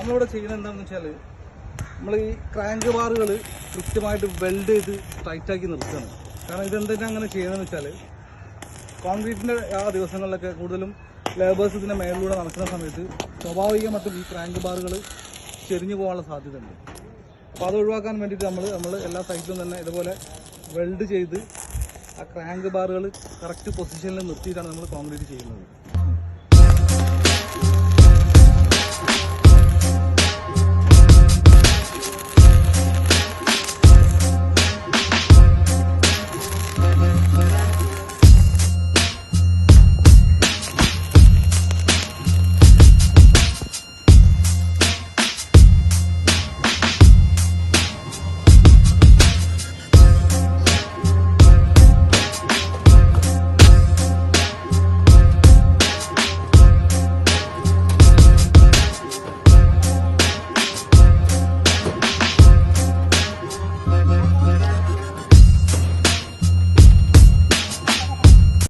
നമ്മളിവിടെ ചെയ്യുന്നത് എന്താണെന്ന് വെച്ചാൽ നമ്മൾ ഈ ക്രാങ്ക് ബാറുകൾ കൃത്യമായിട്ട് വെൽഡ് ചെയ്ത് ടൈറ്റാക്കി നിർത്തുകയാണ്. കാരണം ഇതെന്തിനാ അങ്ങനെ ചെയ്യുന്നതെന്ന് വെച്ചാൽ കോൺക്രീറ്റിൻ്റെ ആ ദിവസങ്ങളിലൊക്കെ കൂടുതലും ലേബേഴ്സ് ഇതിൻ്റെ മേളിലൂടെ നടക്കുന്ന സമയത്ത് സ്വാഭാവികമായിട്ടും ഈ ക്രാങ്ക് ബാറുകൾ ചെരിഞ്ഞു പോകാനുള്ള സാധ്യതയുണ്ട്. അപ്പോൾ അത് ഒഴിവാക്കാൻ വേണ്ടിയിട്ട് നമ്മൾ എല്ലാ സൈറ്റിലും തന്നെ ഇതുപോലെ വെൽഡ് ചെയ്ത് ആ ക്രാങ്ക് ബാറുകൾ കറക്റ്റ് പൊസിഷനിൽ നിർത്തിയിട്ടാണ് നമ്മൾ കോൺക്രീറ്റ് ചെയ്യുന്നത്.